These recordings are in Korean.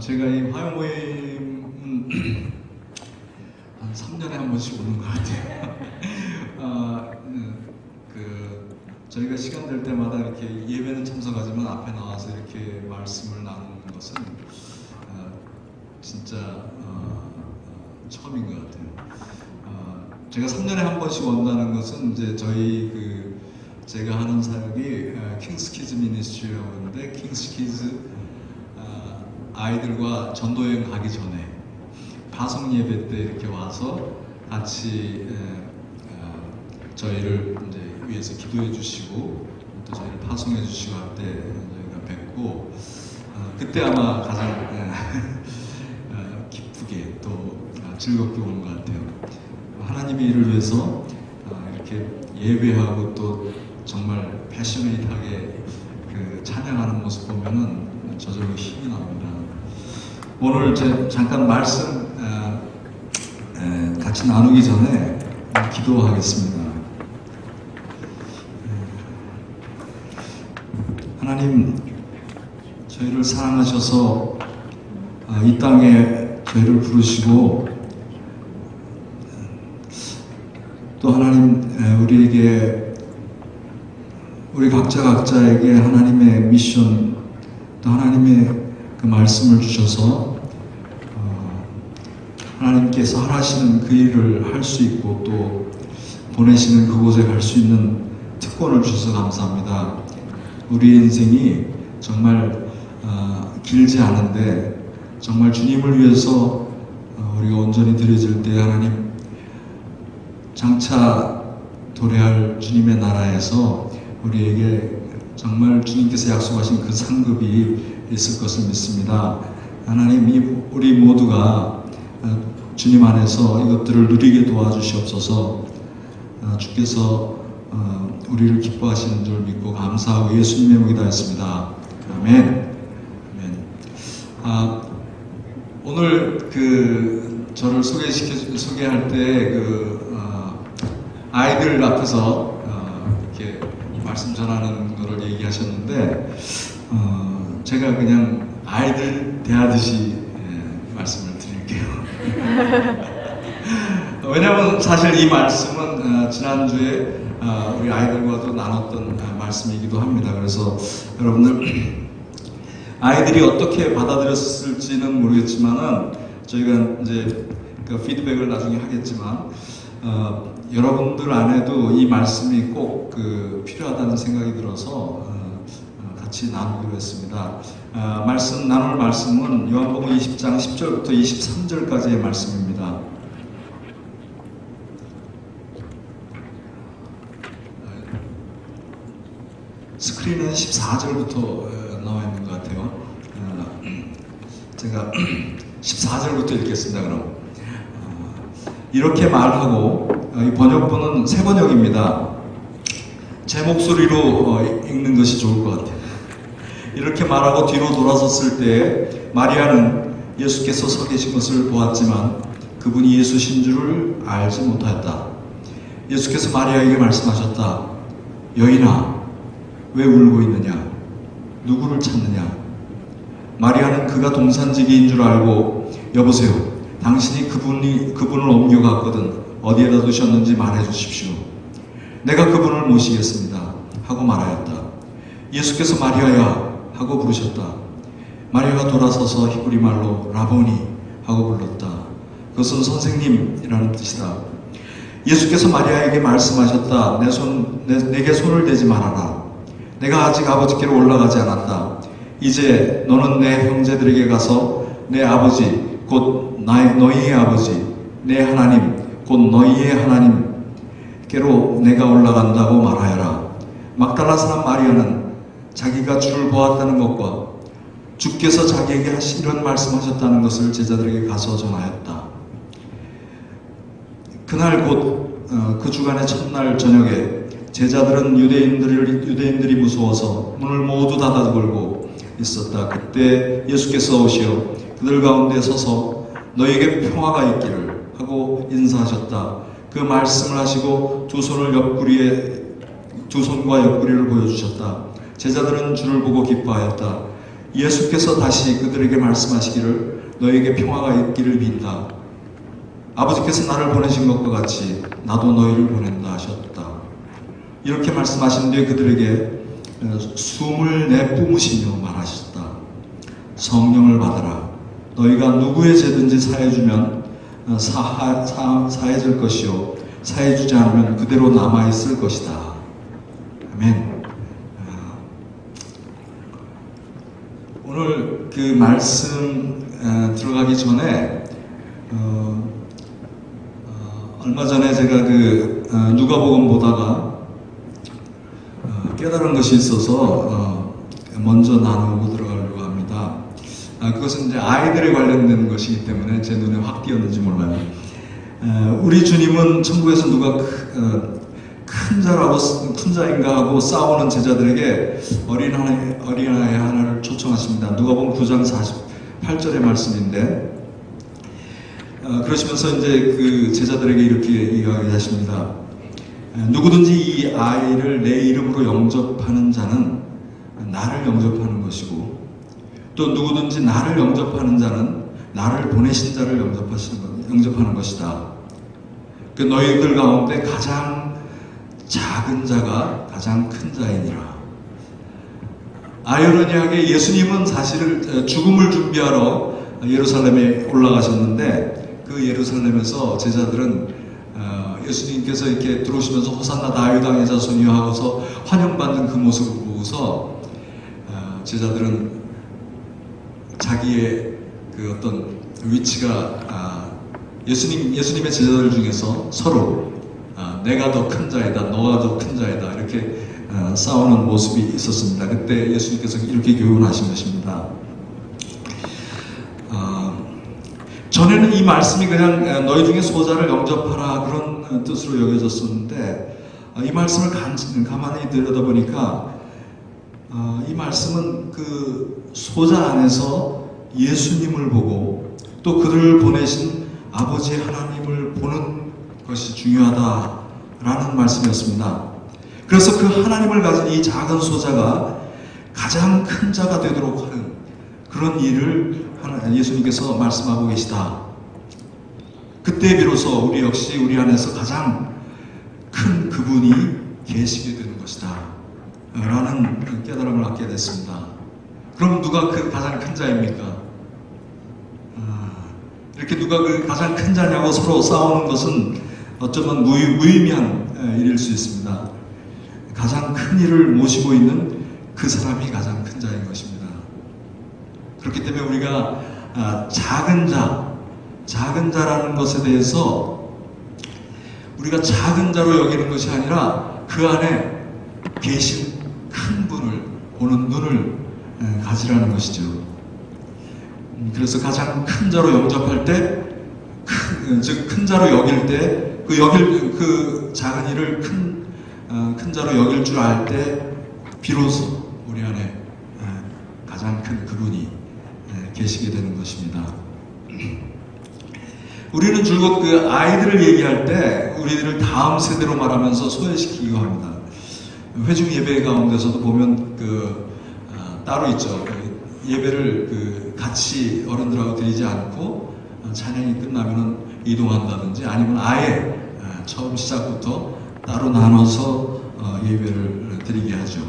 제가 이 화요 모임은 한 3년에 한 번씩 오는 것 같아요. 저희가 시간 될 때마다 이렇게 예배는 참석하지만 앞에 나와서 이렇게 말씀을 나누는 것은 진짜 처음인 것 같아요. 제가 3년에 한 번씩 온다는 것은 이제 저희 제가 하는 사역이 킹스키즈 미니스트리라고 하는데, 킹스키즈 아이들과 전도여행 가기 전에 파송 예배 때 이렇게 와서 같이 저희를 이제 위해서 기도해 주시고 또 저희를 파송해 주시고 할 때 저희가 뵙고, 그때 아마 가장 기쁘게 또 즐겁게 오는 것 같아요. 하나님의 일을 위해서 이렇게 예배하고 또 정말 패셔네이트하게 찬양하는 모습 보면은 저절로 힘이 납니다. 오늘 잠깐 말씀 같이 나누기 전에 기도하겠습니다. 하나님, 저희를 사랑하셔서 이 땅에 저희를 부르시고, 또 하나님 우리 각자에게 하나님의 미션, 또 하나님의 그 말씀을 주셔서 하나님께서 하시는 그 일을 할 수 있고 또 보내시는 그곳에 갈 수 있는 특권을 주셔서 감사합니다. 우리 인생이 정말 길지 않은데 정말 주님을 위해서 우리가 온전히 드려질 때 하나님 장차 도래할 주님의 나라에서 우리에게 정말 주님께서 약속하신 그 상급이 있을 것을 믿습니다. 하나님, 우리 모두가 주님 안에서 이것들을 누리게 도와주시옵소서. 주께서 우리를 기뻐하시는 줄 믿고 감사하고 예수님의 이름으로 기도하였습니다. 아멘. 아멘. 오늘 저를 소개할 때 아이들 앞에서 이렇게 말씀 전하는 거를 얘기하셨는데, 제가 그냥 아이들 대하듯이 말씀을 드릴게요. 왜냐하면 사실 이 말씀은 지난주에 우리 아이들과도 나눴던 말씀이기도 합니다. 그래서 여러분들 아이들이 어떻게 받아들였을지는 모르겠지만은 저희가 이제 그 피드백을 나중에 하겠지만 여러분들 안에도 이 말씀이 꼭 필요하다는 생각이 들어서 같이 나누기로 했습니다. 나눌 말씀은 요한복음 20장 10절부터 23절까지의 말씀입니다. 스크린은 14절부터 나와 있는 것 같아요. 제가 14절부터 읽겠습니다. 그럼 이렇게 말하고, 이 번역본은 새 번역입니다. 제 목소리로 읽는 것이 좋을 것 같아요. 이렇게 말하고 뒤로 돌아섰을 때 마리아는 예수께서 서 계신 것을 보았지만 그분이 예수신 줄을 알지 못하였다. 예수께서 마리아에게 말씀하셨다. 여인아, 왜 울고 있느냐? 누구를 찾느냐? 마리아는 그가 동산지기인 줄 알고, 여보세요, 당신이 그분을 옮겨갔거든 어디에다 두셨는지 말해 주십시오. 내가 그분을 모시겠습니다 하고 말하였다. 예수께서 마리아야 하고 부르셨다. 마리아가 돌아서서 히브리 말로 라보니 하고 불렀다. 그것은 선생님이라는 뜻이다. 예수께서 마리아에게 말씀하셨다. 내게 손을 대지 말아라. 내가 아직 아버지께로 올라가지 않았다. 이제 너는 내 형제들에게 가서 내 아버지 곧 너희의 아버지 내 하나님 곧 너희의 하나님께로 내가 올라간다고 말하여라. 막달라 사람 마리아는 자기가 주를 보았다는 것과 주께서 자기에게 이런 말씀하셨다는 것을 제자들에게 가서 전하였다. 그날 곧 그 주간의 첫날 저녁에 제자들은 유대인들이 무서워서 문을 모두 닫아 걸고 있었다. 그때 예수께서 오시어 그들 가운데 서서 너희에게 평화가 있기를 하고 인사하셨다. 그 말씀을 하시고 두 손과 옆구리를 보여주셨다. 제자들은 주를 보고 기뻐하였다. 예수께서 다시 그들에게 말씀하시기를 너에게 평화가 있기를 빈다. 아버지께서 나를 보내신 것과 같이 나도 너희를 보낸다 하셨다. 이렇게 말씀하신 뒤에 그들에게 숨을 내뿜으시며 말하셨다. 성령을 받아라. 너희가 누구의 죄든지 사해주면 사해질 것이요 사해주지 않으면 그대로 남아있을 것이다. 아멘. 오늘 그 말씀 들어가기 전에 얼마 전에 제가 그 누가복음 보다가 깨달은 것이 있어서 먼저 나누고 들어가려고 합니다. 그것은 이제 아이들에 관련된 것이기 때문에 제 눈에 확 띄었는지 몰라요. 우리 주님은 천국에서 누가 큰 자인가 하고 싸우는 제자들에게 어린아이 하나를 초청하십니다. 누가복음 9장 48절의 말씀인데, 그러시면서 이제 그 제자들에게 이렇게 이야기하십니다. 누구든지 이 아이를 내 이름으로 영접하는 자는 나를 영접하는 것이고, 또 누구든지 나를 영접하는 자는 나를 보내신 자를 영접하는 것이다. 그 너희들 가운데 가장 작은 자가 가장 큰 자이니라. 아이러니하게 예수님은 사실은 죽음을 준비하러 예루살렘에 올라가셨는데, 그 예루살렘에서 제자들은 예수님께서 이렇게 들어오시면서 호산나 다윗 왕의 자손이여 하고서 환영받는 그 모습을 보고서 제자들은 자기의 그 어떤 위치가 예수님의 제자들 중에서 서로 내가 더 큰 자이다, 너가 더 큰 자이다 이렇게 싸우는 모습이 있었습니다. 그때 예수님께서 이렇게 교훈하신 것입니다. 전에는 이 말씀이 그냥 너희 중에 소자를 영접하라 그런 뜻으로 여겨졌었는데, 이 말씀을 가만히 들여다보니까 이 말씀은 그 소자 안에서 예수님을 보고 또 그들을 보내신 아버지 하나님을 보는 것이 중요하다라는 말씀이었습니다. 그래서 그 하나님을 가진 이 작은 소자가 가장 큰 자가 되도록 하는 그런 일을 예수님께서 말씀하고 계시다. 그때 비로소 우리 역시 우리 안에서 가장 큰 그분이 계시게 되는 것이다 라는 깨달음을 갖게 됐습니다. 그럼 누가 그 가장 큰 자입니까? 이렇게 누가 그 가장 큰 자냐고 서로 싸우는 것은 어쩌면 무의미한 일일 수 있습니다. 가장 큰 일을 모시고 있는 그 사람이 가장 큰 자인 것입니다. 그렇기 때문에 우리가 작은 자라는 것에 대해서 우리가 작은 자로 여기는 것이 아니라 그 안에 계신 큰 분을 보는 눈을 가지라는 것이죠. 그래서 가장 큰 자로 영접할 때, 즉 큰 자로 여길 때, 그 작은 일을 큰 자로 여길 줄 알 때 비로소 우리 안에 가장 큰 그분이 계시게 되는 것입니다. 우리는 줄곧 그 아이들을 얘기할 때 우리들을 다음 세대로 말하면서 소외시키기도 합니다. 회중 예배 가운데서도 보면 따로 있죠. 예배를 같이 어른들하고 드리지 않고 찬양이 끝나면은 이동한다든지 아니면 아예 처음 시작부터 따로 나눠서 예배를 드리게 하죠.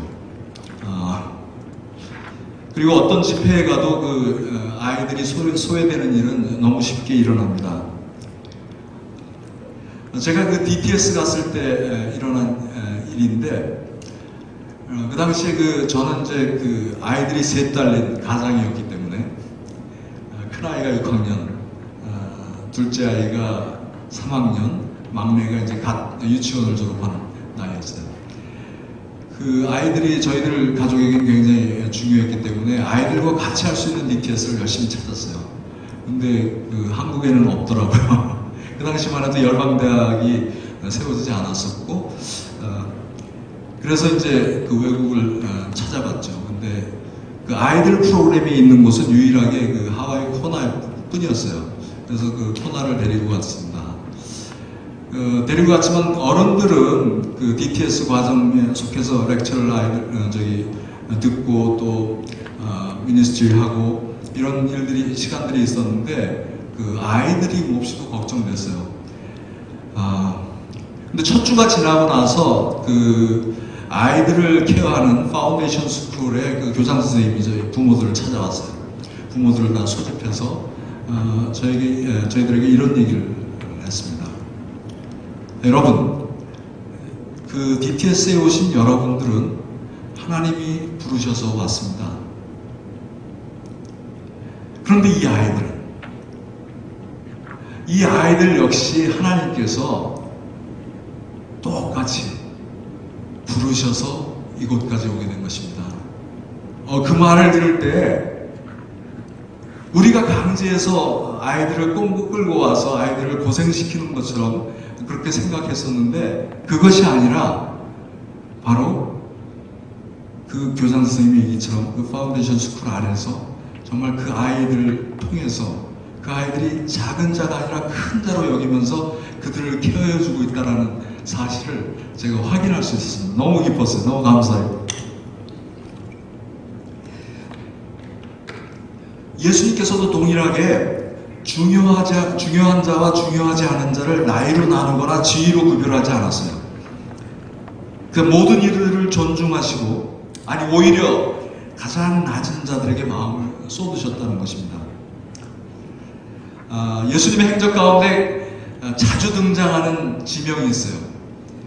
그리고 어떤 집회에 가도 아이들이 소외되는 일은 너무 쉽게 일어납니다. 제가 DTS 갔을 때 일어난 일인데, 그 당시에 저는 이제 아이들이 셋 달린 가장이었기 때문에 큰 아이가 6학년, 둘째 아이가 3학년, 막내가 이제 갓 유치원을 졸업하는 나이였어요. 그 아이들이 저희들 가족에게 굉장히 중요했기 때문에 아이들과 같이 할 수 있는 DTS를 열심히 찾았어요. 근데 한국에는 없더라고요. 그 당시만 해도 열방대학이 세워지지 않았었고, 그래서 이제 외국을 찾아봤죠. 근데 아이들 프로그램이 있는 곳은 유일하게 하와이 코나 뿐이었어요. 그래서 코나를 데리고 갔습니다. 데리고 갔지만 어른들은 DTS 과정에 속해서 렉처를 듣고 또 미니스트리 하고 이런 일들이 시간들이 있었는데 그 아이들이 몹시도 걱정됐어요. 근데 첫 주가 지나고 나서 그 아이들을 케어하는 파운데이션 스쿨의 그 교장 선생님이 저희 부모들을 찾아왔어요. 부모들을 다 소집해서 저희들에게 이런 얘기를 했습니다. 여러분, 그 DTS에 오신 여러분들은 하나님이 부르셔서 왔습니다. 그런데 이 아이들 역시 하나님께서 똑같이 부르셔서 이곳까지 오게 된 것입니다. 그 말을 들을 때 우리가 강제해서 아이들을 끌고 와서 아이들을 고생시키는 것처럼 그렇게 생각했었는데 그것이 아니라 바로 그 교장 선생님의 얘기처럼 그 파운데이션 스쿨 안에서 정말 그 아이들을 통해서 그 아이들이 작은 자가 아니라 큰 자로 여기면서 그들을 케어해주고 있다는 사실을 제가 확인할 수 있었습니다. 너무 기뻤어요. 너무 감사해요. 예수님께서도 동일하게 중요한 자와 중요하지 않은 자를 나이로 나누거나 지위로 구별하지 않았어요. 그 모든 이들을 존중하시고, 아니 오히려 가장 낮은 자들에게 마음을 쏟으셨다는 것입니다. 예수님의 행적 가운데 자주 등장하는 지명이 있어요.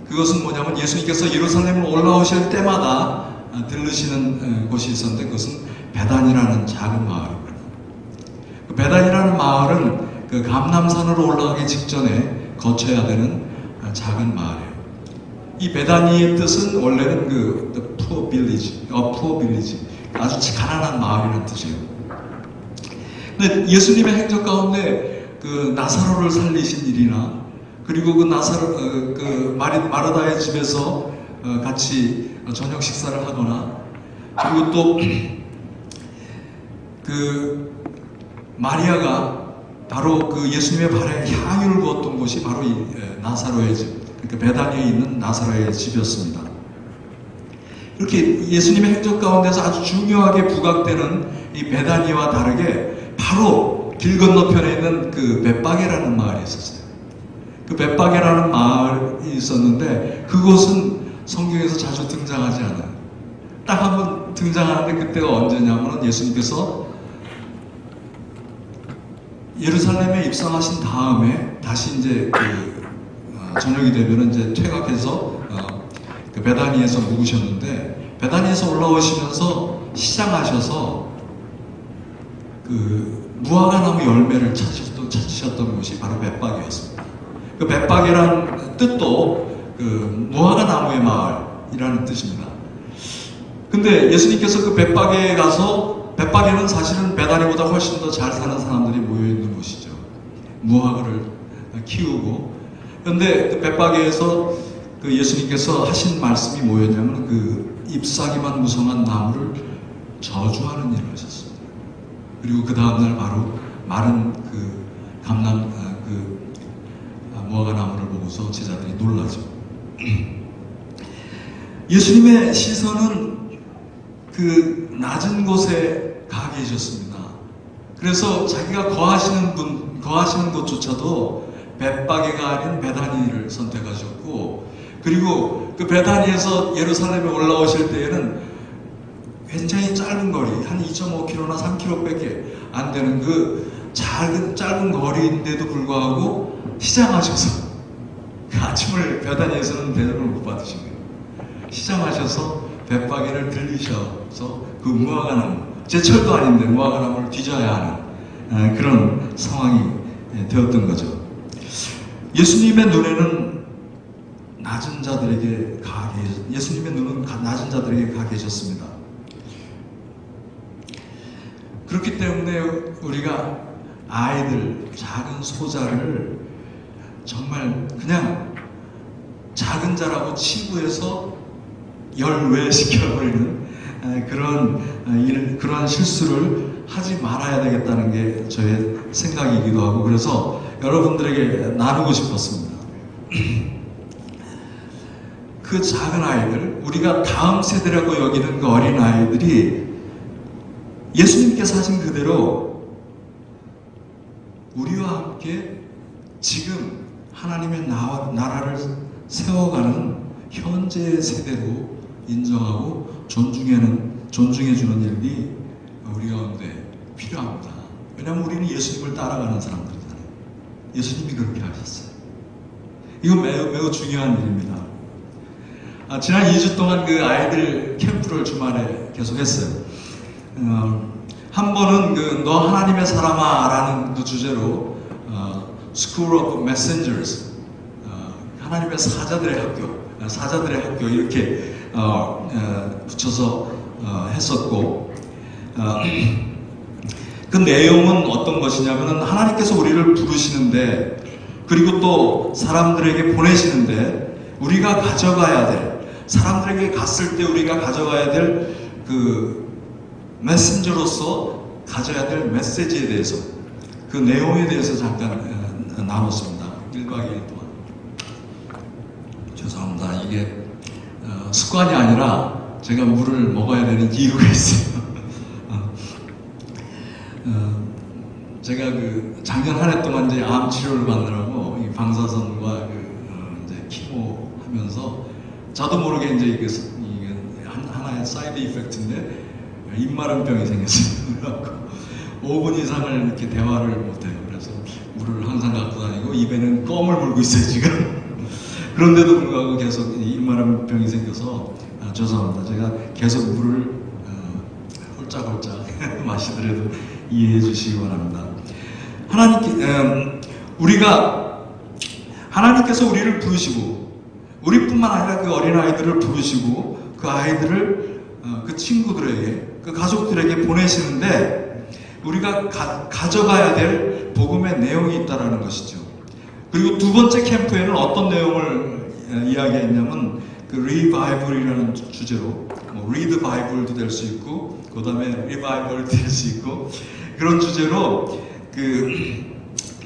그것은 뭐냐면 예수님께서 예루살렘을 올라오실 때마다 들르시는 곳이 있었는데 그것은 베단이라는 작은 마을입니다. 그 베단이라는 마을은 그 감람산으로 올라가기 직전에 거쳐야 되는 작은 마을이에요. 이 베다니의 뜻은 원래는 그 poor village, 아주 가난한 마을이라는 뜻이에요. 근데 예수님의 행적 가운데 그 나사로를 살리신 일이나 그리고 그 마르다의 집에서 같이 저녁 식사를 하거나 그리고 또 그 마리아가 바로 그 예수님의 발에 향유를 부었던 곳이 바로 이 나사로의 집, 그러니까 베다니에 있는 나사로의 집이었습니다. 이렇게 예수님의 행적 가운데서 아주 중요하게 부각되는 이 베다니와 다르게 바로 길 건너편에 있는 그 벳바게라는 마을이 있었어요. 그 벳바게라는 마을이 있었는데 그곳은 성경에서 자주 등장하지 않아요. 딱 한 번 등장하는데 그때가 언제냐면 예수님께서 예루살렘에 입성하신 다음에 다시 이제 저녁이 되면 이제 퇴각해서 그 베다니에서 묵으셨는데 베다니에서 올라오시면서 시장하셔서 그 무화과 나무 열매를 찾으셨던 곳이 바로 벳바게였습니다. 그 벳바게라는 뜻도 그 무화과 나무의 마을이라는 뜻입니다. 근데 예수님께서 그 벳바게에 가서 벳바게는 사실은 베다니보다 훨씬 더 잘 사는 사람들이 모여있는 곳이죠. 무화과를 키우고. 그런데 그 벳바게에서 그 예수님께서 하신 말씀이 뭐였냐면 그 잎사귀만 무성한 나무를 저주하는 일을 하셨습니다. 그리고 그 다음날 바로 마른 그 무화과 나무를 보고서 제자들이 놀라죠. 예수님의 시선은 그 낮은 곳에 가 계셨습니다. 그래서 자기가 거하시는 곳조차도 벳바게가 아닌 베다니를 선택하셨고, 그리고 그 베다니에서 예루살렘에 올라오실 때에는 굉장히 짧은 거리, 한 2.5km나 3km밖에 안 되는 그 짧은 거리인데도 불구하고 시장하셔서 그 아침을 베다니에서는 대접을 못 받으신 거예요. 시장하셔서 벳바게를 들리셔서 그 무화과나무, 제철도 아닌데 무화과나무를 뒤져야 하는 그런 상황이 되었던 거죠. 예수님의 눈에는 예수님의 눈은 낮은 자들에게 가 계셨습니다. 그렇기 때문에 우리가 아이들, 작은 소자를 정말 그냥 작은 자라고 치부해서 열외시켜버리는 그런 실수를 하지 말아야 되겠다는 게 저의 생각이기도 하고, 그래서 여러분들에게 나누고 싶었습니다. 그 작은 아이들, 우리가 다음 세대라고 여기는 그 어린 아이들이 예수님께서 하신 그대로 우리와 함께 지금 하나님의 나라를 세워가는 현재의 세대로 인정하고 존중해주는 일이 우리 가운데 필요합니다. 왜냐하면 우리는 예수님을 따라가는 사람들이잖아요. 예수님이 그렇게 하셨어요. 이건 매우 중요한 일입니다. 지난 2주 동안 그 아이들 캠프를 주말에 계속했어요. 한 번은 너 하나님의 사람아 라는 그 주제로 School of Messengers, 하나님의 사자들의 학교 이렇게 붙여서 했었고, 그 내용은 어떤 것이냐면은 하나님께서 우리를 부르시는데, 그리고 또 사람들에게 보내시는데 우리가 가져가야 될, 사람들에게 갔을 때 우리가 가져가야 될 그 메신저로서 가져야 될 메시지에 대해서, 그 내용에 대해서 잠깐 나눴습니다. 1박 2일 동안. 죄송합니다. 이게 습관이 아니라 제가 물을 먹어야 되는 이유가 있어요. 제가 작년 한 해 동안 이제 암 치료를 받느라고 이 방사선과 이제 키모 하면서 저도 모르게 이제 이게 하나의 사이드 이펙트인데 입마름병이 생겼어요. 그래갖고 5분 이상을 이렇게 대화를 못해요. 그래서 물을 항상 갖고 다니고 입에는 껌을 물고 있어요 지금. 그런데도 불구하고 계속 입마름병이 생겨서 죄송합니다. 제가 계속 물을 홀짝홀짝 마시더라도 이해해 주시기 바랍니다. 하나님께서 우리를 부르시고, 우리뿐만 아니라 그 어린아이들을 부르시고 그 아이들을 그 친구들에게, 그 가족들에게 보내시는데 우리가 가져가야 될 복음의 내용이 있다는 것이죠. 그리고 두 번째 캠프에는 어떤 내용을 이야기했냐면 그 리바이벌이라는 주제로, 리드 바이블도 될 수 있고 그 다음에 리바이벌도 될 수 있고, 그런 주제로 그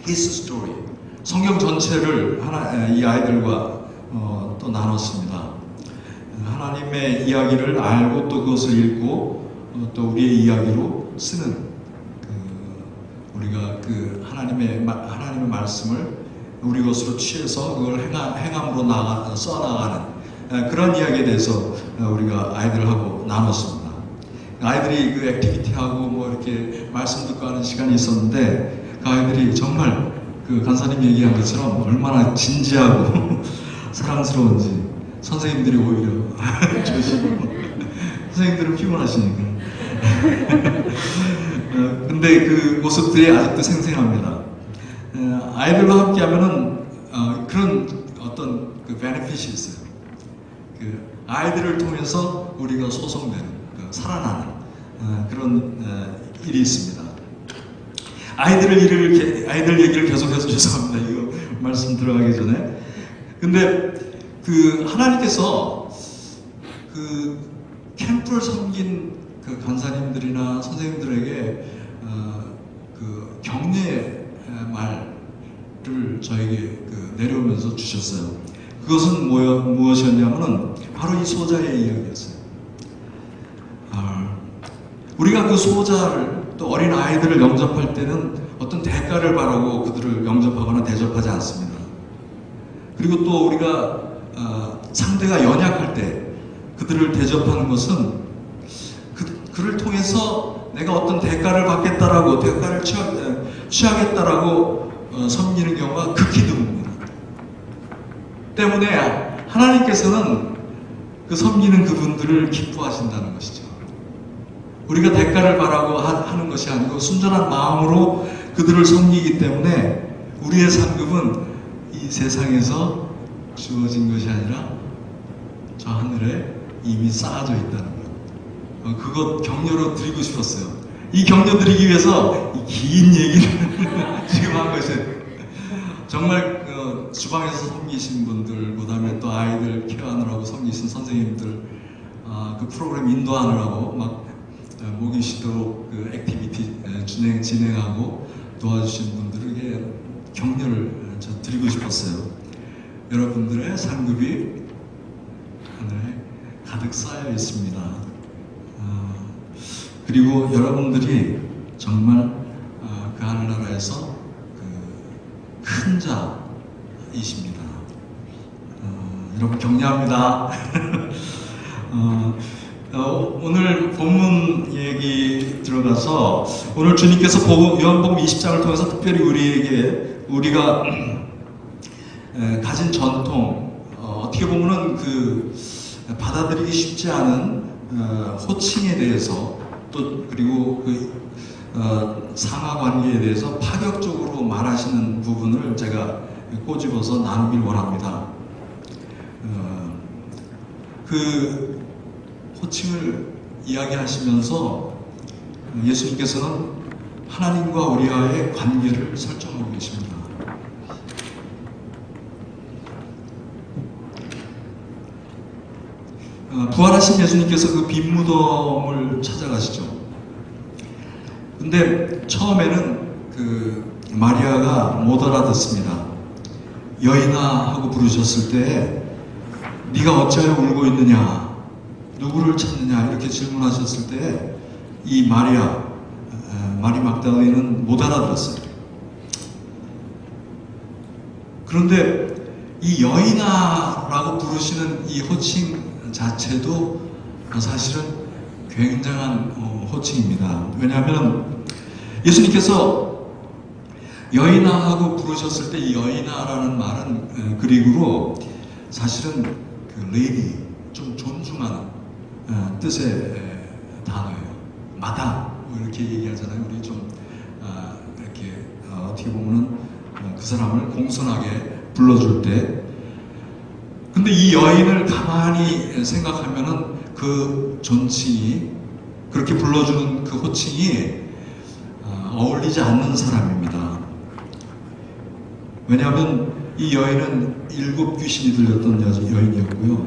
His Story, 성경 전체를 이 아이들과 또 나눴습니다. 하나님의 이야기를 알고 또 그것을 읽고 또 우리의 이야기로 쓰는, 우리가 그 하나님의 말씀을 우리 것으로 취해서 그걸 행함으로 써나가는 그런 이야기에 대해서 우리가 아이들하고 나눴습니다. 아이들이 그 액티비티하고 뭐 이렇게 말씀 듣고 하는 시간이 있었는데, 그 아이들이 정말 그 간사님 얘기한 것처럼 얼마나 진지하고 사랑스러운지, 선생님들이 오히려 조시고 선생님들은 피곤하시니까 근데 그 모습들이 아직도 생생합니다. 아이들과 함께 하면은 그런 어떤 그 베네핏이 있어요. 그 아이들을 통해서 우리가 소성되는, 살아나는 그런 일이 있습니다. 아이들 얘기를 계속해서 죄송합니다. 이거 말씀 들어가기 전에. 근데 그 하나님께서 그 캠프를 섬긴 그 간사님들이나 선생님들에게 그 격려의 말을 저에게 내려오면서 주셨어요. 그것은 무엇이었냐면은 바로 이 소자의 이야기였어요. 우리가 그 소자를, 또 어린 아이들을 영접할 때는 어떤 대가를 바라고 그들을 영접하거나 대접하지 않습니다. 그리고 또 우리가 상대가 연약할 때 그들을 대접하는 것은 그를 통해서 내가 어떤 대가를 받겠다라고, 대가를 취하겠다라고 섬기는 경우가 극히 드뭅니다. 때문에 하나님께서는 그 섬기는 그분들을 기뻐하신다는 것이죠. 우리가 대가를 바라고 하는 것이 아니고 순전한 마음으로 그들을 섬기기 때문에 우리의 상급은 이 세상에서 주어진 것이 아니라 저 하늘에 이미 쌓아져 있다는 것. 그것 격려로 드리고 싶었어요. 이 격려 드리기 위해서 이 긴 얘기를 지금 한 것이, 정말 주방에서 섬기신 분들, 그 다음에 또 아이들 케어하느라고 섬기신 선생님들, 그 프로그램 인도하느라고 막 모기시도 그 액티비티 진행하고 도와주신 분들에게 격려를 드리고 싶었어요. 여러분들의 상급이 하늘에 가득 쌓여 있습니다. 그리고 여러분들이 정말 그 하늘나라에서 큰 자이십니다. 여러분 격려합니다. 오늘 본문 얘기 들어가서 오늘 주님께서 요한복음 20장을 통해서 특별히 우리가 가진 전통, 어떻게 보면은 받아들이기 쉽지 않은 호칭에 대해서 또 그리고 상하 관계에 대해서 파격적으로 말하시는 부분을 제가 꼬집어서 나누길 원합니다. 그 호칭을 이야기하시면서 예수님께서는 하나님과 우리와의 관계를 설정하고 계십니다. 부활하신 예수님께서 그 빈 무덤을 찾아가시죠. 근데 처음에는 마리아가 못 알아듣습니다. 여인아 하고 부르셨을 때 네가 어찌하여 울고 있느냐, 누구를 찾느냐 이렇게 질문하셨을 때 이 마리 막달라는 못 알아들었어요. 그런데 이 여인아라고 부르시는 이 호칭 자체도 사실은 굉장한 호칭입니다. 왜냐하면 예수님께서 여인아 하고 부르셨을 때 이 여인아라는 말은 그리그로 사실은 레이디, 좀 존중하는 뜻의 단어예요. 마담 이렇게 얘기하잖아요. 우리 좀 이렇게 어떻게 보면은 그 사람을 공손하게 불러줄 때. 근데 이 여인을 가만히 생각하면은 그 존칭이, 그렇게 불러주는 그 호칭이 어울리지 않는 사람입니다. 왜냐하면 이 여인은 7 귀신이 들렸던 여인이었고요.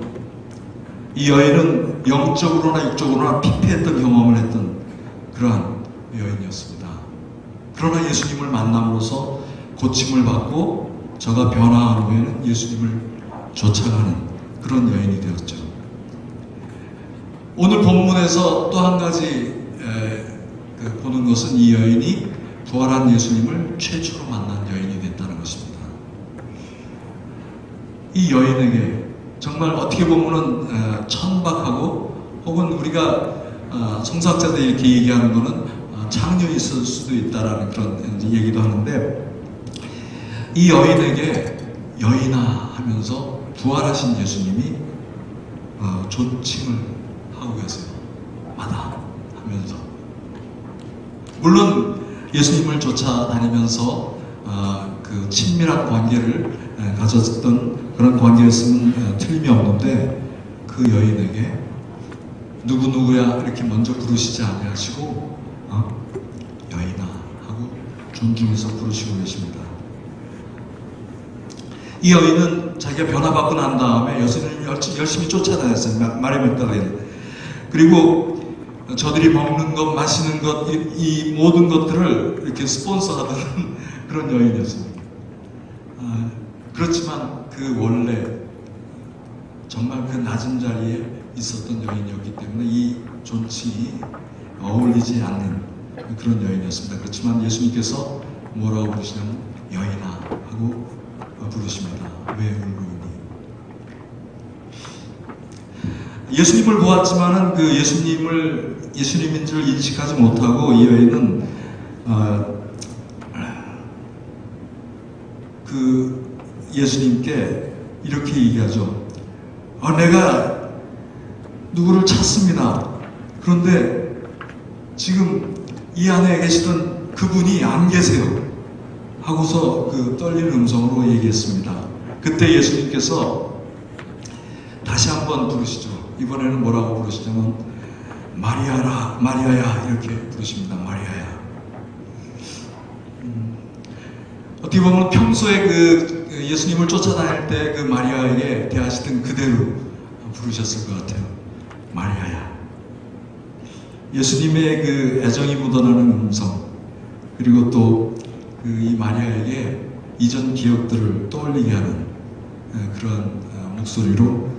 이 여인은 영적으로나 육적으로나 피폐했던 경험을 했던 그러한 여인이었습니다. 그러나 예수님을 만남으로써 고침을 받고 저가 변화한 후에는 예수님을 쫓아가는 그런 여인이 되었죠. 오늘 본문에서 또 한 가지 보는 것은 이 여인이 부활한 예수님을 최초로 만난 여인이 됐다는 것입니다. 이 여인에게 정말 어떻게 보면은 천박하고 혹은 우리가 성사학자들이 이렇게 얘기하는 거는 창녀 있을 수도 있다라는 그런 얘기도 하는데, 이 여인에게 여인아 하면서 부활하신 예수님이 존칭을 하고 계세요. 마다 하면서. 물론 예수님을 쫓아다니면서 그 친밀한 관계를 가졌던 그런 관계였으면 틀림이 없는데, 그 여인에게 누구누구야 이렇게 먼저 부르시지 아니하시고 여인아 하고 존중해서 부르시고 계십니다. 이 여인은 자기가 변화받고 난 다음에 예수님을 열심히 쫓아다녔어요. 마리아 막달라는. 그리고 저들이 먹는 것, 마시는 것, 이 모든 것들을 이렇게 스폰서하던 그런 여인이었습니다. 그렇지만 그 원래 정말 그 낮은 자리에 있었던 여인이었기 때문에 이 존칭이 어울리지 않는 그런 여인이었습니다. 그렇지만 예수님께서 뭐라고 부르시냐면 여인아 하고 부르십니다. 왜 울고 있니? 예수님을 보았지만은 그 예수님인 줄 인식하지 못하고 이 여인은 그 예수님께 이렇게 얘기하죠. 내가 누구를 찾습니다. 그런데 지금 이 안에 계시던 그분이 안 계세요. 하고서 그 떨리는 음성으로 얘기했습니다. 그때 예수님께서 다시 한번 부르시죠. 이번에는 뭐라고 부르시냐면 마리아라, 마리아야 이렇게 부르십니다. 마리아야. 어떻게 보면 평소에 그 예수님을 쫓아다닐 때 그 마리아에게 대하시던 그대로 부르셨을 것 같아요. 마리아야. 예수님의 그 애정이 묻어나는 음성, 그리고 또 이 마리아에게 이전 기억들을 떠올리게 하는 그런 목소리로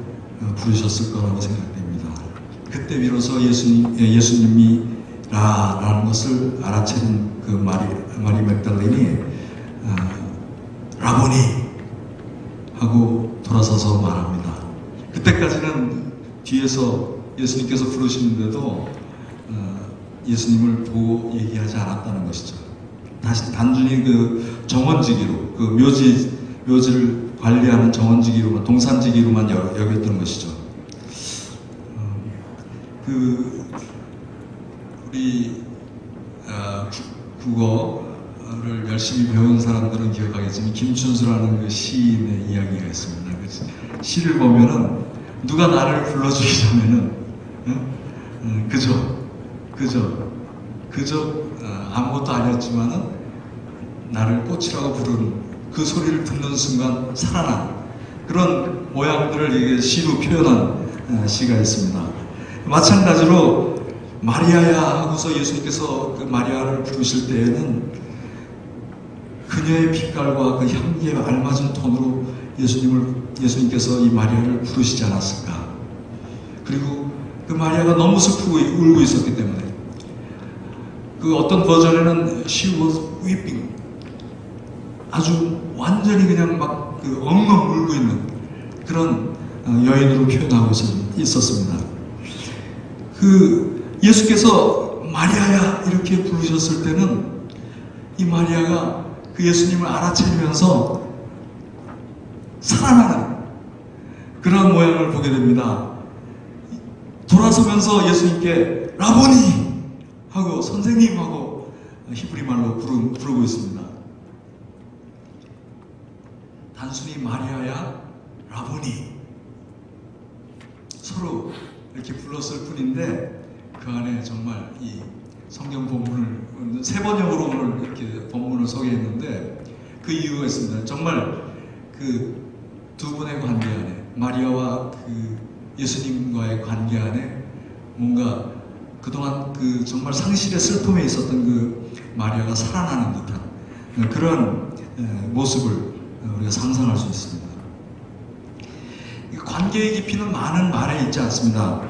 부르셨을 거라고 생각됩니다. 그때 비로소 예수님이 라는 것을 알아챈 그 마리 맥달린이 라보니 하고 돌아서서 말합니다. 그때까지는 뒤에서 예수님께서 부르시는데도 예수님을 보고 얘기하지 않았다는 것이죠. 다시 단순히 그 정원지기로, 그 묘지를 관리하는 정원지기로만, 동산지기로만 여겼던 것이죠. 우리 국어를 열심히 배운 사람들은 기억하겠지만 김춘수라는 그 시인의 이야기가 있습니다. 그 시를 보면은 누가 나를 불러주기 전에는 그저 아무것도 아니었지만은 나를 꽃이라고 부르는 그 소리를 듣는 순간 살아난 그런 모양들을 이게 시로 표현한 시가 있습니다. 마찬가지로 마리아야 하고서 예수님께서 그 마리아를 부르실 때에는 그녀의 빛깔과 그 향기에 알맞은 톤으로 예수님께서 이 마리아를 부르시지 않았을까. 그리고 그 마리아가 너무 슬프고 울고 있었기 때문에 그 어떤 버전에는 she was weeping, 아주 완전히 그냥 막 그 엉엉 울고 있는 그런 여인으로 표현하고 있었습니다. 그 예수께서 마리아야 이렇게 부르셨을 때는 이 마리아가 그 예수님을 알아채면서 살아나는 그런 모양을 보게 됩니다. 돌아서면서 예수님께 라보니 하고 선생님 하고 히브리 말로 부르고 있습니다. 단순히 마리아야 라보니 서로 이렇게 불렀을 뿐인데 그 안에 정말 이 성경 본문을 세 번역으로 오늘 이렇게 본문을 소개했는데 그 이유가 있습니다. 정말 그 두 분의 관계 안에, 마리아와 그 예수님과의 관계 안에 뭔가 그동안 그 정말 상실의 슬픔에 있었던 그 마리아가 살아나는 듯한 그런 모습을 우리가 상상할 수 있습니다. 관계의 깊이는 많은 말에 있지 않습니다.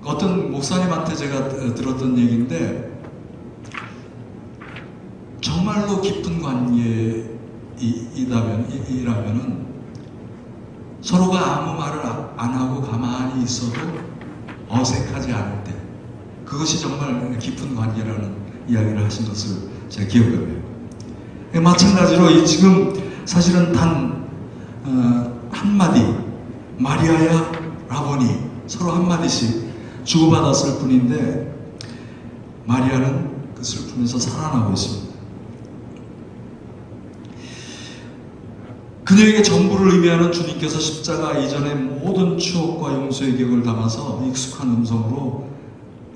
어떤 목사님한테 제가 들었던 얘기인데 정말로 깊은 관계이라면은 서로가 아무 말을 안 하고 가만히 있어도 어색하지 않을 때 그것이 정말 깊은 관계라는 이야기를 하신 것을 제가 기억해요. 마찬가지로 지금 사실은 단 한마디 마리아야 라보니 서로 한마디씩 주고받았을 뿐인데 마리아는 그 슬픔에서 살아나고 있습니다. 그녀에게 전부를 의미하는 주님께서 십자가 이전의 모든 추억과 용서의 기억을 담아서 익숙한 음성으로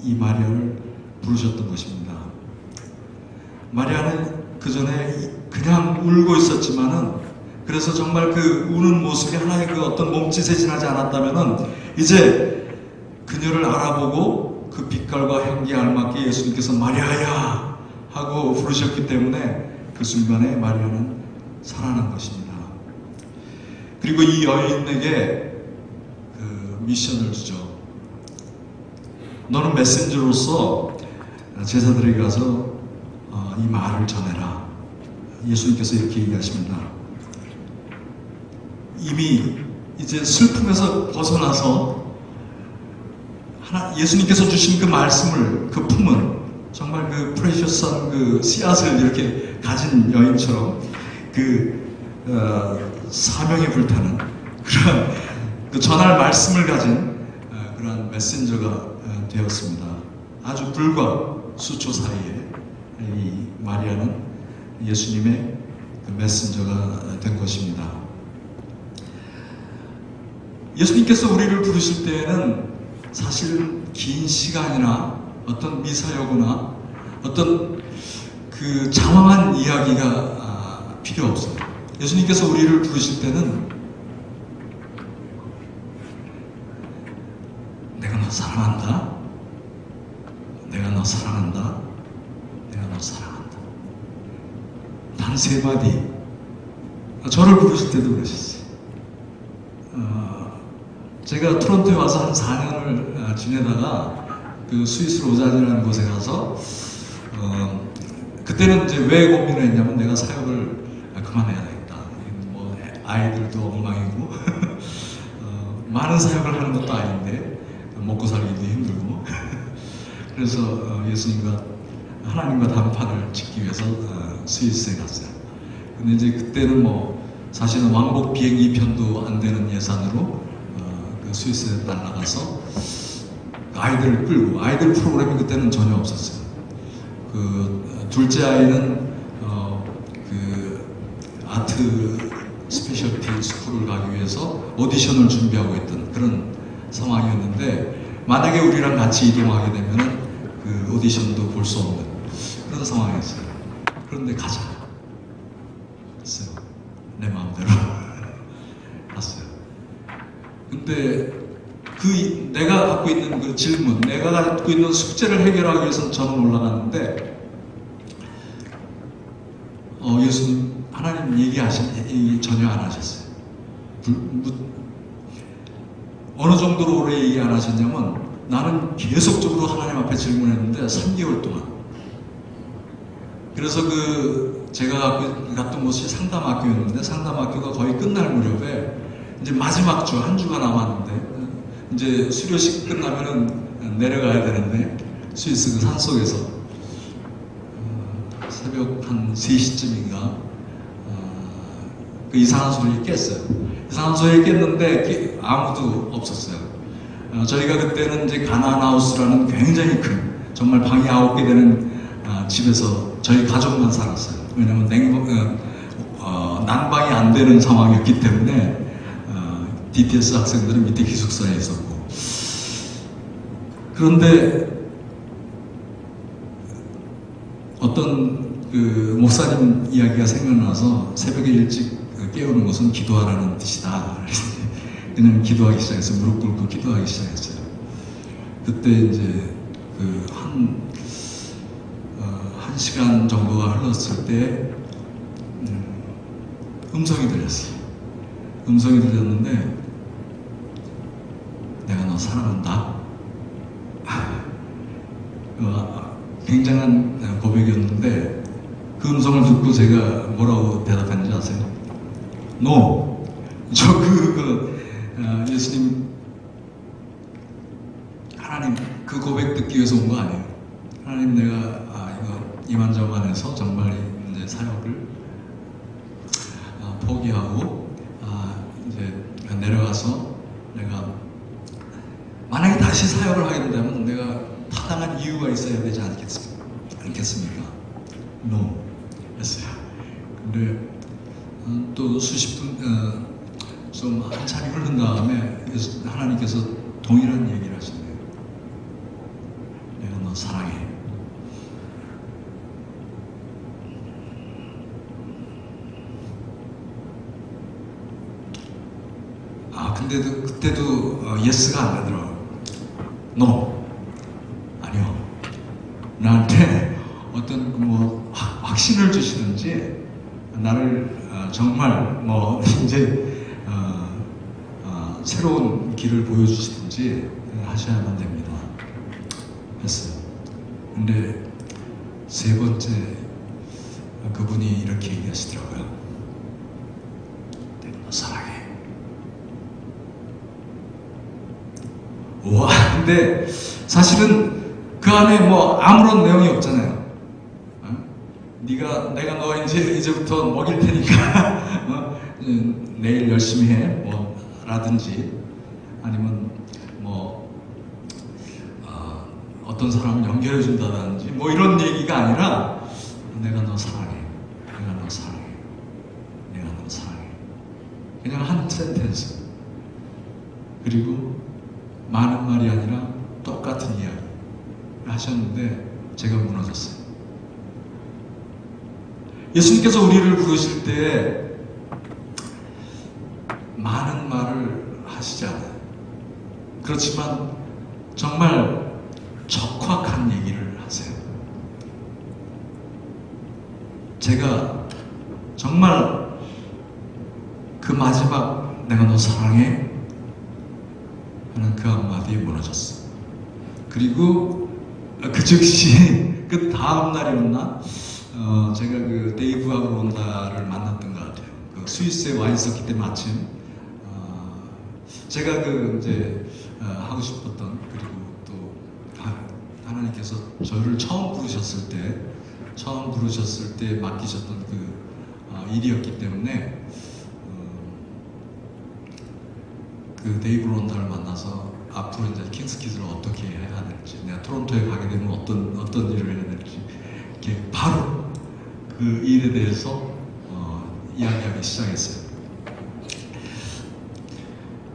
이 마리아를 부르셨던 것입니다. 마리아는 그 전에 그냥 울고 있었지만은 그래서 정말 그 우는 모습이 하나의 그 어떤 몸짓에 지나지 않았다면은 이제 그녀를 알아보고 그 빛깔과 향기에 알맞게 예수님께서 마리아야 하고 부르셨기 때문에 그 순간에 마리아는 살아난 것입니다. 그리고 이 여인에게 그 미션을 주죠. 너는 메신저로서 제자들에게 가서 이 말을 전해라. 예수님께서 이렇게 얘기하십니다. 이미 이제 슬픔에서 벗어나서 예수님께서 주신 그 말씀을 그 품은 정말 그 프레셔스한 그 씨앗을 이렇게 가진 여인처럼 그 사명에 불타는 그런 그 전할 말씀을 가진 그런 메신저가 되었습니다. 아주 불과 수초 사이에 이 마리아는 예수님의 그 메신저가 된 것입니다. 예수님께서 우리를 부르실 때에는 사실 긴 시간이나 어떤 미사여구나 어떤 그 장황한 이야기가 필요 없어요. 예수님께서 우리를 부르실 때는 내가 너 사랑한다. 내가 너 사랑한다. 내가 너 사랑한다. 단 세 마디. 저를 부르실 때도 그러셨어요. 제가 토론토에 와서 한 4년을 지내다가 그 스위스 로잔이라는 곳에 가서 그때는 이제 왜 고민을 했냐면 내가 사역을 그만해야 되겠다. 뭐 아이들도 엉망이고 많은 사역을 하는 것도 아닌데 먹고 살기도 힘들고 그래서 예수님과 하나님과 단판을 짓기 위해서 스위스에 갔어요. 근데 이제 그때는 뭐 사실은 왕복 비행기 편도 안 되는 예산으로 그 스위스에 날아가서 아이들을 끌고 아이들 프로그램이 그때는 전혀 없었어요. 그 둘째 아이는 그 아트 스페셜티 스쿨을 가기 위해서 오디션을 준비하고 있던 그런 상황이었는데 만약에 우리랑 같이 이동하게 되면 그 오디션도 볼 수 없는 그런 상황이었어요. 그런데 가자 했어요. 내 마음대로 갔어요. 근데 그 내가 갖고 있는 그 질문, 내가 갖고 있는 숙제를 해결하기 위해서 저는 올라갔는데 예수님, 하나님 얘기 전혀 안 하셨어요. 어느 정도로 오래 얘기 안 하셨냐면 나는 계속적으로 하나님 앞에 질문했는데 3개월 동안. 그래서 그 제가 갔던 곳이 상담학교였는데 상담학교가 거의 끝날 무렵에 이제 마지막 주, 한 주가 남았는데 이제 수료식 끝나면은 내려가야 되는데 스위스 그 산속에서 새벽 한 3시쯤인가 그 이상한 소리를 깼어요. 이상한 소리를 깼는데 아무도 없었어요. 저희가 그때는 이제 가난하우스라는 굉장히 큰 정말 방이 9개 되는 집에서 저희 가족만 살았어요. 왜냐하면 난방이 안 되는 상황이었기 때문에 DTS 학생들은 밑에 기숙사에 있었고 그런데 어떤 그 목사님 이야기가 생각나서 새벽에 일찍 깨우는 것은 기도하라는 뜻이다. 그냥 기도하기 시작했어요. 무릎 꿇고 기도하기 시작했어요. 그때 이제 그 한 시간 정도가 흘렀을 때 음성이 들렸어요. 음성이 들렸는데 내가 너 사랑한다. 굉장한 고백이었는데 그 음성을 듣고 제가 뭐라고 대답했는지 아세요? No. 저 예수님 하나님 그 고백 듣기 위해서 온 거 아니에요. 하나님 내가 이거 이만저만해서 정말 이제 사역을 포기하고 이제 내려가서 내가 만약에 다시 사역을 하게 된다면 내가 타당한 이유가 있어야 되지 않겠습니까? No 했어요. 근데 또 수십 분 좀 한참이 흐른 다음에 하나님께서 동일한 얘기를 하시네요. 내가 너 사랑해. 근데도 그때도 예스가 안 되더라고요. No. 아니요. 나한테 어떤 뭐 확신을 주시는지 나를 정말 뭐 이제 새로운 길을 보여주시든지 하셔야만 됩니다. 했어요. 근데 세 번째 그분이 이렇게 얘기하시더라고요. 내가 너 사랑해. 와, 근데 사실은 그 안에 뭐 아무런 내용이 없잖아요. 내가 너 이제부터 먹일 테니까 내일 열심히 해, 뭐 라든지 아니면 뭐 어떤 사람을 연결해 준다든지 뭐 이런 얘기가 아니라 내가 너 사랑해, 내가 너 사랑해, 내가 너 사랑해. 그냥 한 센텐스. 그리고 많은 말이 아니라 똑같은 이야기 하셨는데 제가 무너졌어요. 예수님께서 우리를 부르실 때 많은 말을 하시지 않아요. 그렇지만 정말 적확한 얘기를 하세요. 제가 정말 그 마지막 내가 너 사랑해 하는 그 한마디에 무너졌어. 그리고 그 즉시 그 다음 날이었나? 제가 그 데이브 아브론다를 만났던 것 같아요. 그 스위스에 와 있었기 때문에 마침 제가 그 이제 하고 싶었던, 그리고 또 하나님께서 저를 처음 부르셨을 때 맡기셨던 그 일이었기 때문에 그 데이브 론다를 만나서 앞으로 이제 킹스키즈를 어떻게 해야 될지, 내가 토론토에 가게 되면 어떤 일을 해야 될지, 이렇게 바로 그 일에 대해서 이야기하기 시작했어요.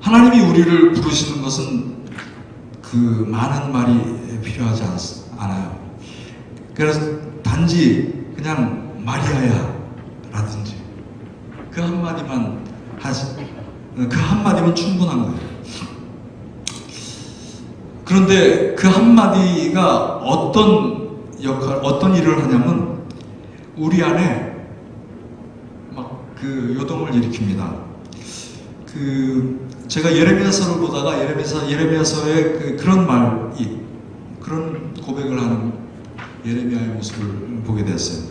하나님이 우리를 부르시는 것은 그 많은 말이 필요하지 않아요. 그래서 단지 그냥 마리아야 라든지 그 한마디만 그 한마디면 충분한 거예요. 그런데 그 한마디가 어떤 일을 하냐면 우리 안에 막 그 요동을 일으킵니다. 제가 예레미야서를 보다가 예레미야서에 그런 고백을 하는 예레미야의 모습을 보게 됐어요.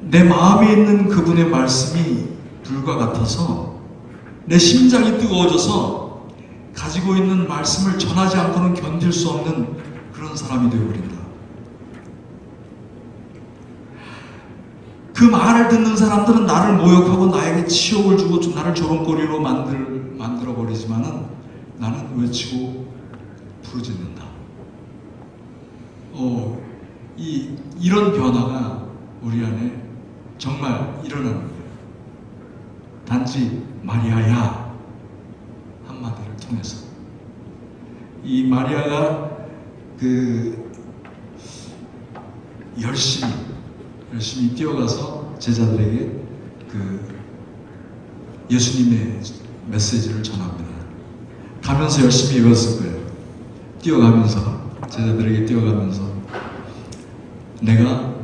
내 마음에 있는 그분의 말씀이 불과 같아서 내 심장이 뜨거워져서 가지고 있는 말씀을 전하지 않고는 견딜 수 없는 그런 사람이 되어버린다. 그 말을 듣는 사람들은 나를 모욕하고 나에게 치욕을 주고 나를 조롱거리로 만들어버리지만은 나는 외치고 부르짖는다. 이런 변화가 우리 안에 정말 일어나는 거예요. 단지 마리아야 한마디를 통해서. 이 마리아가 열심히 뛰어가서 제자들에게 예수님의 메시지를 전합니다. 가면서 열심히 외웠을 거예요. 제자들에게 뛰어가면서 내가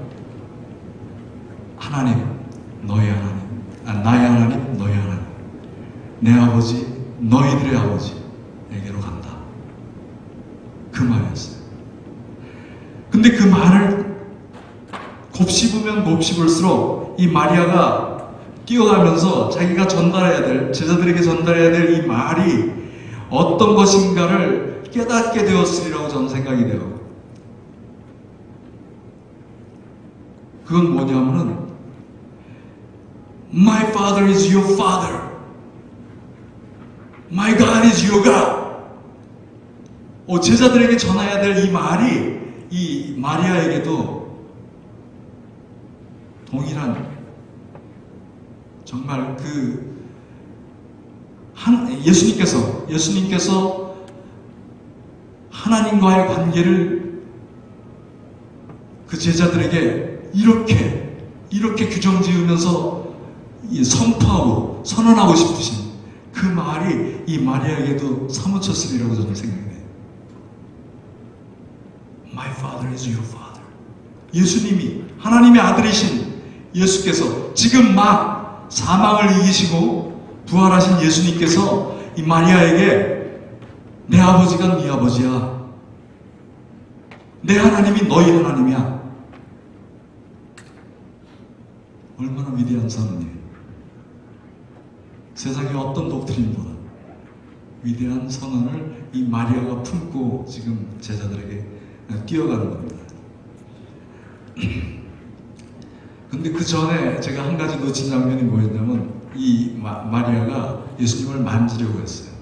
하나님, 너희 하나님, 나의 하나님, 너희 하나님, 내 아버지, 너희들의 아버지에게로 간다. 그 말이었어요. 근데 그 말을 곱씹으면 곱씹을수록 이 마리아가 뛰어가면서 자기가 제자들에게 전달해야 될 이 말이 어떤 것인가를 깨닫게 되었으리라고 저는 생각이 돼요. 그건 뭐냐면은 My Father is your Father. My God is your God. 제자들에게 전해야 될 이 말이 이 마리아에게도 동일한, 정말 예수님께서 하나님과의 관계를 그 제자들에게 이렇게 규정 지으면서 선포하고 선언하고 싶으신 그 말이 이 마리아에게도 사무쳤으리라고 저는 생각해요. My Father is your Father. 예수님이, 하나님의 아들이신 예수께서 지금 막 사망을 이기시고 부활하신 예수님께서 이 마리아에게 내 아버지가 네 아버지야, 내 하나님이 너희 하나님이야. 얼마나 위대한 선언이에요. 세상의 어떤 독트린보다 위대한 선언을 이 마리아가 품고 지금 제자들에게 뛰어가는 겁니다. 근데 그 전에 제가 한 가지 놓친 장면이 뭐였냐면 이 마리아가 예수님을 만지려고 했어요.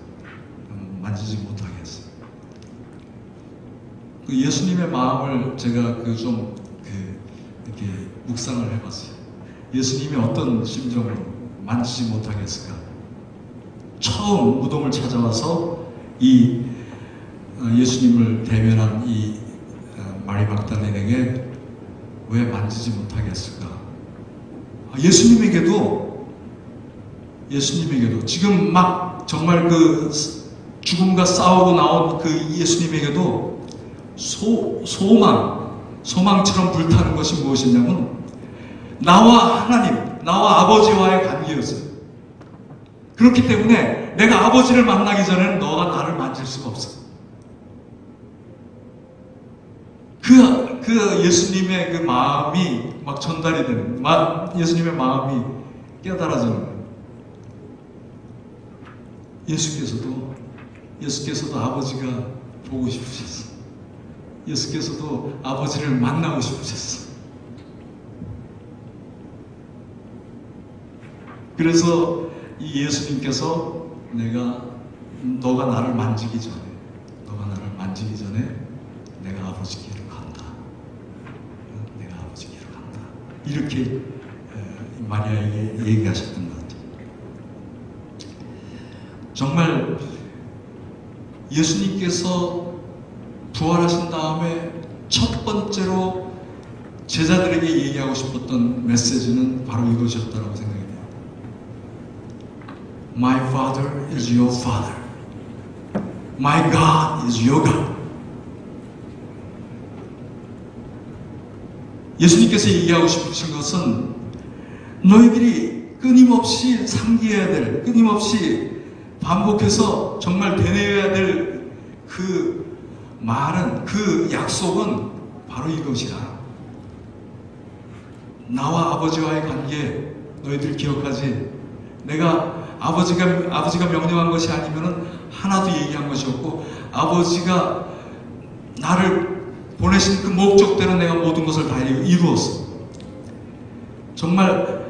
만지지 못하게 했어요. 그 예수님의 마음을 제가 이렇게 묵상을 해봤어요. 예수님이 어떤 심정으로 만지지 못하게 했을까? 처음 무덤을 찾아와서 이 예수님을 대면한 이 마리 막달레에게 왜 만지지 못하게 했을까? 예수님에게도 지금 막 정말 그 죽음과 싸우고 나온 그 예수님에게도 소망처럼 불타는 것이 무엇이냐면 나와 하나님, 나와 아버지와의 관계였어요. 그렇기 때문에 내가 아버지를 만나기 전에는 너가 나를 만질 수가 없어. 그 예수님의 그 마음이 막 전달이 되는, 예수님의 마음이 깨달아지는 거예요. 예수께서도 아버지가 보고 싶으셨어. 예수께서도 아버지를 만나고 싶으셨어. 그래서 이 예수님께서 너가 나를 만지기 전에 내가 아버지께로 간다. 내가 아버지께로 간다. 이렇게 마리아에게 얘기하셨던 것 같아요. 정말 예수님께서 부활하신 다음에 첫 번째로 제자들에게 얘기하고 싶었던 메시지는 바로 이것이었다고 생각해요. My Father is your Father. My God is your God. 예수님께서 얘기하고 싶으신 것은 너희들이 끊임없이 상기해야 될, 끊임없이 반복해서 정말 되뇌어야 될 그 말은, 그 약속은 바로 이것이다. 나와 아버지와의 관계 너희들 기억하지? 내가 아버지가 명령한 것이 아니면은 하나도 얘기한 것이 없고, 아버지가 나를 보내신 그 목적대로 내가 모든 것을 다 이루었어. 정말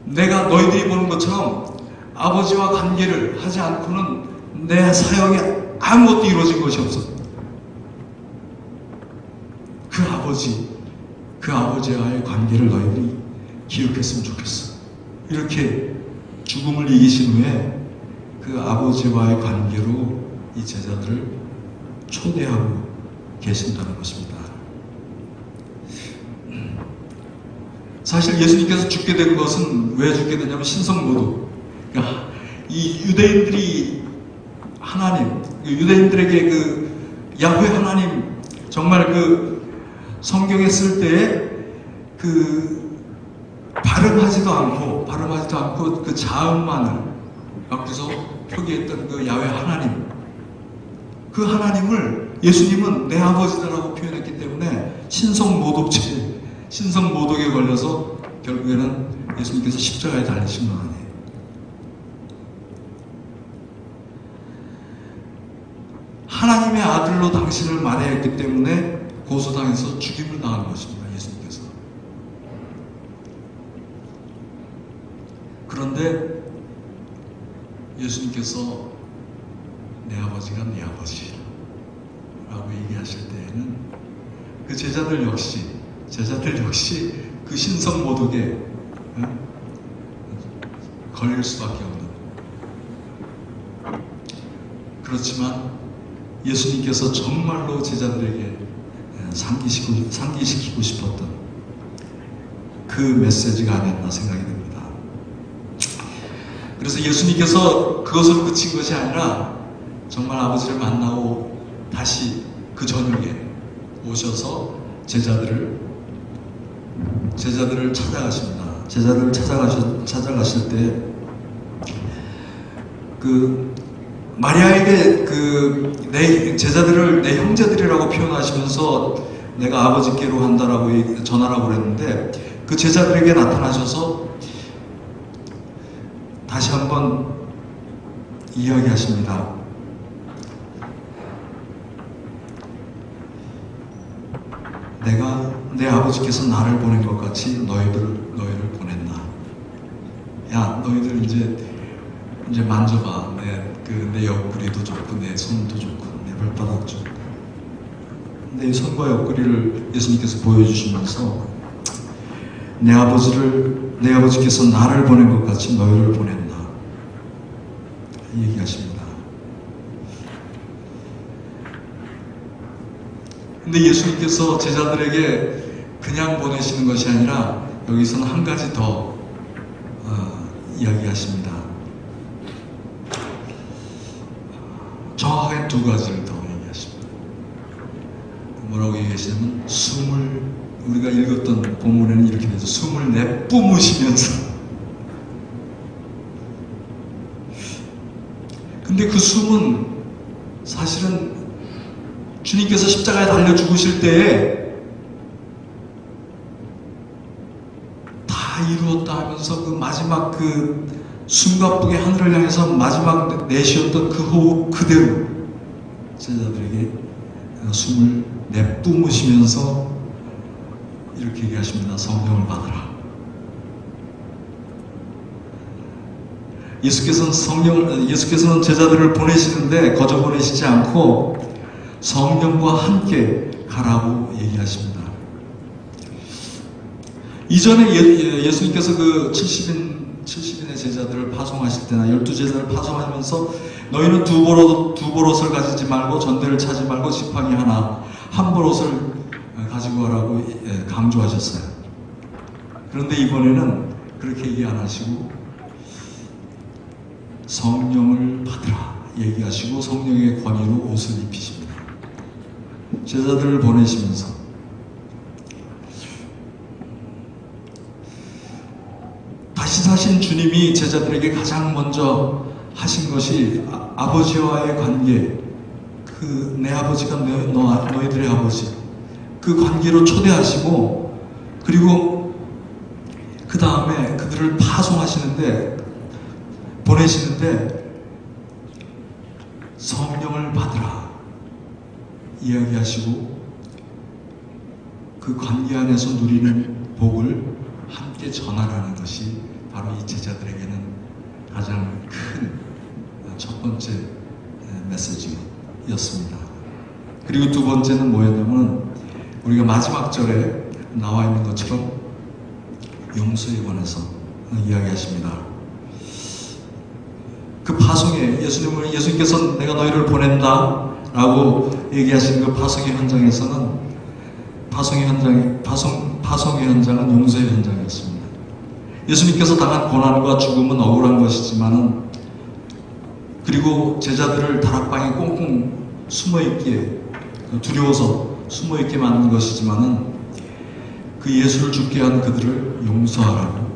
내가 너희들이 보는 것처럼 아버지와 관계를 하지 않고는 내 사역에 아무것도 이루어진 것이 없어. 그 아버지와의 관계를 너희들이 기억했으면 좋겠어. 이렇게 죽음을 이기신 후에 그 아버지와의 관계로 이 제자들을 초대하고 계신다는 것입니다. 사실 예수님께서 죽게 된 것은 왜 죽게 되냐면 신성모독. 그러니까 이 유대인들이 유대인들에게 그 야훼 하나님, 정말 그 성경에 쓸 때에 그 발음하지도 않고 그 자음만을 갖고서 표기했던 그 야훼 하나님, 그 하나님을 예수님은 내 아버지다라고 표현했기 때문에 신성모독에 걸려서 결국에는 예수님께서 십자가에 달리신 거 아니에요. 하나님의 아들로 당신을 만회했기 때문에 고소당해서 죽임을 당한 것입니다. 예수님께서. 그런데 예수님께서 내 아버지가 네 아버지라고 얘기하실 때에는 그 제자들 역시 그 신성모독에 걸릴 수밖에 없는. 그렇지만 예수님께서 정말로 제자들에게 상기시키고 싶었던 그 메시지가 아니었나 생각이 됩니다. 그래서 예수님께서 그것으로 그친 것이 아니라 정말 아버지를 만나고 다시 그 저녁에 오셔서 제자들을 찾아가십니다. 제자들을 찾아가실 때 그 마리아에게 내 제자들을 내 형제들이라고 표현하시면서 내가 아버지께로 간다라고 전하라고 그랬는데, 그 제자들에게 나타나셔서 다시 한번 이야기하십니다. 내가 내 아버지께서 나를 보낸 것 같이 너희를 보냈나. 야, 너희들 이제 만져봐. 내 옆구리도 좋고 내 손도 좋고 내 발바닥도 좋고. 내 손과 옆구리를 예수님께서 보여주시면서 내 아버지께서 나를 보낸 것 같이 너희를 보냈나 얘기하십니다. 근데 예수님께서 제자들에게 그냥 보내시는 것이 아니라 여기서는 한 가지 더 이야기하십니다. 정확하게 두 가지를 더 얘기하십니다. 뭐라고 얘기하시냐면 우리가 읽었던 본문에는 이렇게 돼서 숨을 내뿜으시면서 근데 그 숨은 사실은 주님께서 십자가에 달려 죽으실 때에 다 이루었다 하면서 그 마지막 그 숨가쁘게 하늘을 향해서 마지막 내쉬었던 그 호흡 그대로 제자들에게 숨을 내뿜으시면서 이렇게 얘기하십니다. 성령을 받으라. 예수께서는 제자들을 보내시는데 거저 보내시지 않고 성령과 함께 가라고 얘기하십니다. 이전에 예수님께서 그 70인의 제자들을 파송하실 때나 12제자를 파송하면서 너희는 두 보롯을 가지지 말고 전대를 차지 말고 지팡이 하나 한 보롯을 가지고 가라고 강조하셨어요. 그런데 이번에는 그렇게 얘기 안 하시고 성령을 받으라 얘기하시고 성령의 권위로 옷을 입히십니다. 제자들을 보내시면서 다시 사신 주님이 제자들에게 가장 먼저 하신 것이 아버지와의 관계, 그 내 아버지가 너희들의 아버지, 그 관계로 초대하시고, 그리고 그 다음에 그들을 보내시는데 성령을 받으라 이야기하시고 그 관계 안에서 누리는 복을 함께 전하라는 것이 바로 이 제자들에게는 가장 큰 첫 번째 메시지였습니다. 그리고 두 번째는 뭐였냐면 우리가 마지막 절에 나와 있는 것처럼 용서에 관해서 이야기하십니다. 그 파송에 예수님께서 내가 너희를 보낸다 라고 얘기하신 그 파송의 현장에서는 파송의 현장은 용서의 현장이었습니다. 예수님께서 당한 고난과 죽음은 억울한 것이지만은, 그리고 제자들을 다락방에 꽁꽁 숨어있기에, 두려워서 숨어있게 만든 것이지만은 그 예수를 죽게 한 그들을 용서하라고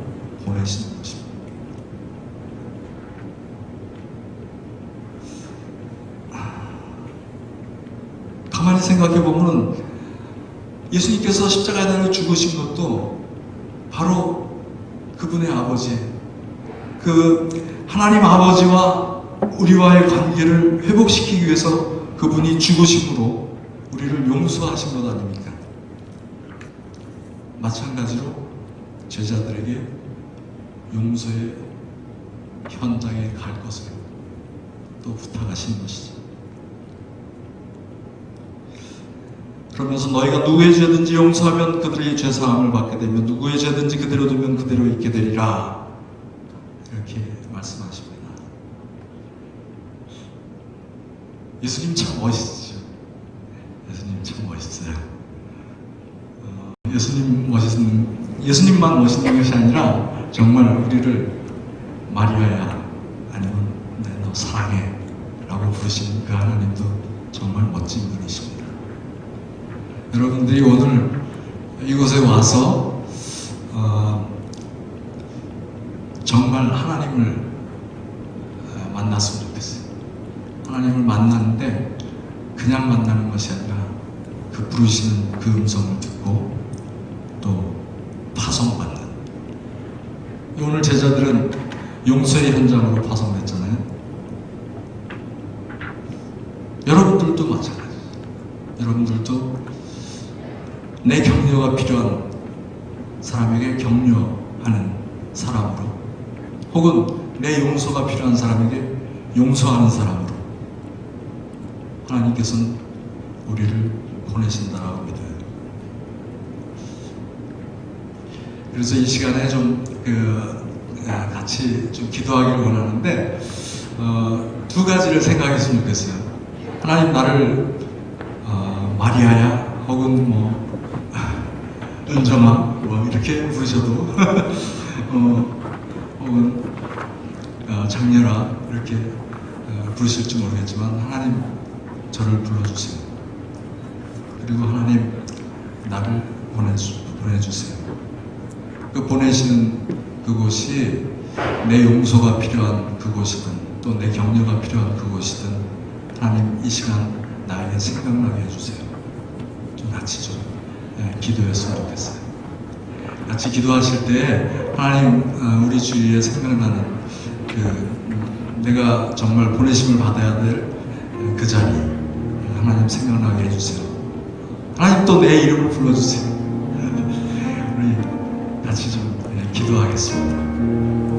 보내시는 것입니다. 가만히 생각해 보면 예수님께서 십자가에 달려 죽으신 것도 바로 그분의 아버지, 그 하나님 아버지와 우리와의 관계를 회복시키기 위해서 그분이 죽으심으로 우리를 용서하신 것 아닙니까? 마찬가지로 제자들에게 용서의 현장에 갈 것을 또 부탁하신 것이죠. 그러면서 너희가 누구의 죄든지 용서하면 그들의 죄사함을 받게 되며 누구의 죄든지 그대로 두면 그대로 있게 되리라, 이렇게 말씀하십니다. 예수님 참 멋있으시죠. 예수님 참 멋있어요. 예수님만 멋있는 것이 아니라 정말 우리를 마리아야, 아니면 너 사랑해 라고 부르시는 그 하나님도 정말 멋진 분이십니다. 여러분들이 오늘 이곳에 와서 정말 하나님을 만났으면 좋겠어요. 하나님을 만나는데 그냥 만나는 것이 아니라 그 부르시는 그 음성을 듣고 또 파송받는. 오늘 제자들은 용서의 현장으로 파송됐잖아요. 여러분들도 마찬가지예요. 여러분들도 내 격려가 필요한 사람에게 격려하는 사람으로, 혹은 내 용서가 필요한 사람에게 용서하는 사람으로 하나님께서는 우리를 보내신다라고 믿어요. 그래서 이 시간에 좀 같이 좀 기도하기를 원하는데, 두 가지를 생각했으면 좋겠어요. 하나님, 나를 마리아야, 혹은 은정아 이렇게 부르셔도 혹은 장녀라 이렇게 부르실지 모르겠지만, 하나님 저를 불러주세요. 그리고 하나님 나를 보내주세요. 그 보내시는 그곳이 내 용서가 필요한 그곳이든 또 내 격려가 필요한 그곳이든 하나님 이 시간 나에게 생각나게 해주세요. 좀 같이 좀 기도했으면 좋겠어요. 같이 기도하실 때 하나님 우리 주위에 생각나는 내가 정말 보내심을 받아야 될 그 자리 하나님 생각나게 해주세요. 하나님 또 내 이름을 불러주세요. 우리 같이 좀 기도하겠습니다.